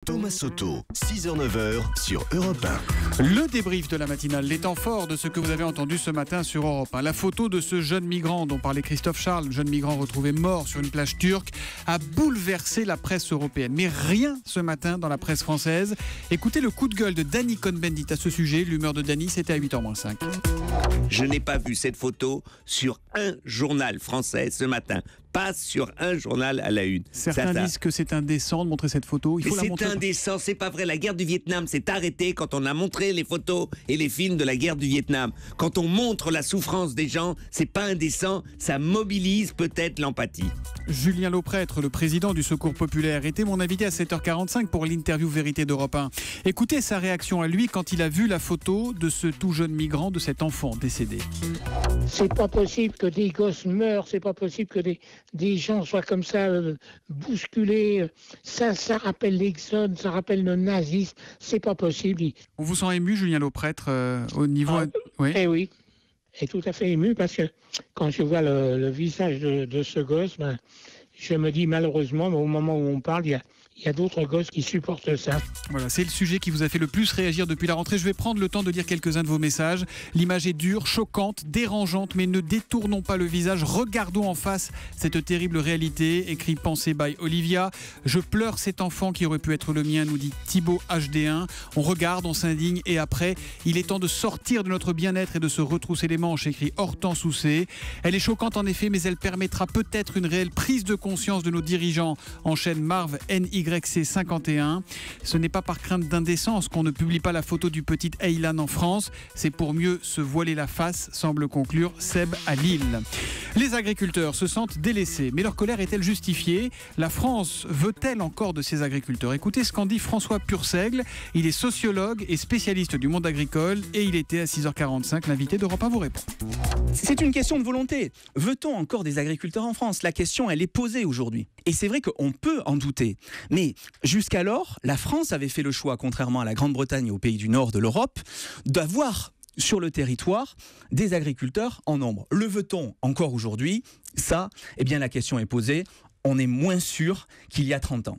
Thomas Soto, 6h-9h sur Europe 1. Le débrief de la matinale, les temps forts de ce que vous avez entendu ce matin sur Europe 1. La photo de ce jeune migrant dont parlait Christophe Charles, jeune migrant retrouvé mort sur une plage turque, a bouleversé la presse européenne. Mais rien ce matin dans la presse française. Écoutez le coup de gueule de Danny Cohn-Bendit à ce sujet. L'humeur de Danny, c'était à 8h-5. Je n'ai pas vu cette photo sur un journal français ce matin. Pas sur un journal à la une. Certains disent que c'est indécent de montrer cette photo. Il faut la montrer. C'est indécent, c'est pas vrai. La guerre du Vietnam s'est arrêtée quand on a montré les photos et les films de la guerre du Vietnam. Quand on montre la souffrance des gens, c'est pas indécent, ça mobilise peut-être l'empathie. Julien Lauprêtre, le président du Secours Populaire, était mon invité à 7h45 pour l'interview Vérité d'Europe 1. Écoutez sa réaction à lui quand il a vu la photo de ce tout jeune migrant, de cet enfant décédé. C'est pas possible que des gosses meurent, c'est pas possible que des gens soient comme ça bousculés. Ça rappelle l'Exode, ça rappelle le nazisme, c'est pas possible. On vous sent ému, Julien Lauprêtre, au niveau... Oui. Eh oui, et tout à fait ému parce que quand je vois le visage de ce gosse, je me dis malheureusement, au moment où on parle, il y a d'autres gosses qui supportent ça. Voilà, c'est le sujet qui vous a fait le plus réagir depuis la rentrée. Je vais prendre le temps de lire quelques-uns de vos messages. L'image est dure, choquante, dérangeante, mais ne détournons pas le visage. Regardons en face cette terrible réalité. Écrit Pensée by Olivia. Je pleure cet enfant qui aurait pu être le mien, nous dit Thibaut HD1. On regarde, on s'indigne et après, il est temps de sortir de notre bien-être et de se retrousser les manches, écrit Hortense Housset. Elle est choquante en effet, mais elle permettra peut-être une réelle prise de conscience de nos dirigeants. Enchaîne Marv NYC51. Ce n'est pas par crainte d'indécence qu'on ne publie pas la photo du petit Aylan en France. C'est pour mieux se voiler la face, semble conclure Seb à Lille. Les agriculteurs se sentent délaissés, mais leur colère est-elle justifiée? La France veut-elle encore de ses agriculteurs? Écoutez ce qu'en dit François Purseigle. Il est sociologue et spécialiste du monde agricole et il était à 6h45. L'invité d'Europe 1 vous répond. C'est une question de volonté. Veut-on encore des agriculteurs en France? La question, elle est posée aujourd'hui. Et c'est vrai qu'on peut en douter. Mais jusqu'alors, la France avait fait le choix, contrairement à la Grande-Bretagne et aux pays du nord de l'Europe, d'avoir sur le territoire des agriculteurs en nombre. Le veut-on encore aujourd'hui? Ça, eh bien la question est posée. On est moins sûr qu'il y a 30 ans.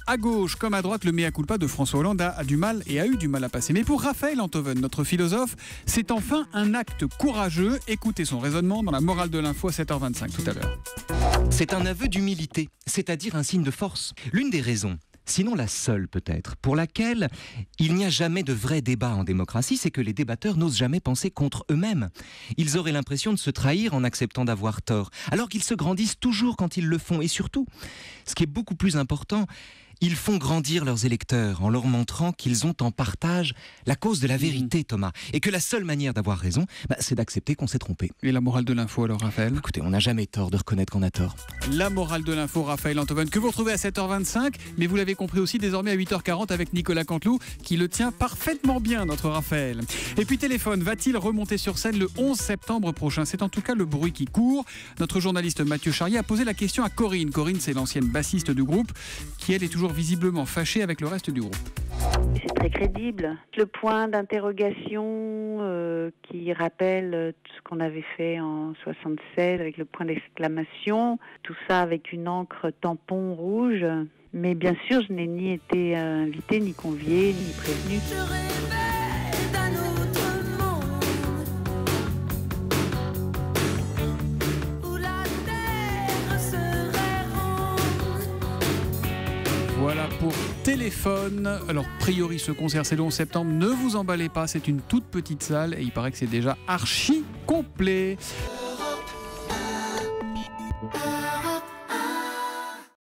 À gauche comme à droite, le mea culpa de François Hollande a du mal et a eu du mal à passer. Mais pour Raphaël Enthoven, notre philosophe, c'est enfin un acte courageux. Écoutez son raisonnement dans la morale de l'info à 7h25 tout à l'heure. C'est un aveu d'humilité, c'est-à-dire un signe de force. L'une des raisons, sinon la seule peut-être, pour laquelle il n'y a jamais de vrai débat en démocratie, c'est que les débatteurs n'osent jamais penser contre eux-mêmes. Ils auraient l'impression de se trahir en acceptant d'avoir tort, alors qu'ils se grandissent toujours quand ils le font. Et surtout, ce qui est beaucoup plus important, ils font grandir leurs électeurs en leur montrant qu'ils ont en partage la cause de la vérité, Thomas. Et que la seule manière d'avoir raison, c'est d'accepter qu'on s'est trompé. Et la morale de l'info alors, Raphaël? Écoutez, on n'a jamais tort de reconnaître qu'on a tort. La morale de l'info, Raphaël Enthoven, que vous retrouvez à 7h25, mais vous l'avez compris aussi désormais à 8h40 avec Nicolas Canteloup, qui le tient parfaitement bien, notre Raphaël. Et puis téléphone, va-t-il remonter sur scène le 11 septembre prochain? C'est en tout cas le bruit qui court. Notre journaliste Mathieu Charrier a posé la question à Corinne. Corinne, c'est l'ancienne bassiste du groupe, qui elle est toujours visiblement fâchée avec le reste du groupe. C'est très crédible. Le point d'interrogation qui rappelle tout ce qu'on avait fait en 76 avec le point d'exclamation, tout ça avec une encre tampon rouge. Mais bien sûr, je n'ai ni été invitée, ni conviée, ni prévenue. Voilà pour téléphone. Alors, a priori, ce concert, c'est le 11 septembre. Ne vous emballez pas, c'est une toute petite salle et il paraît que c'est déjà archi complet.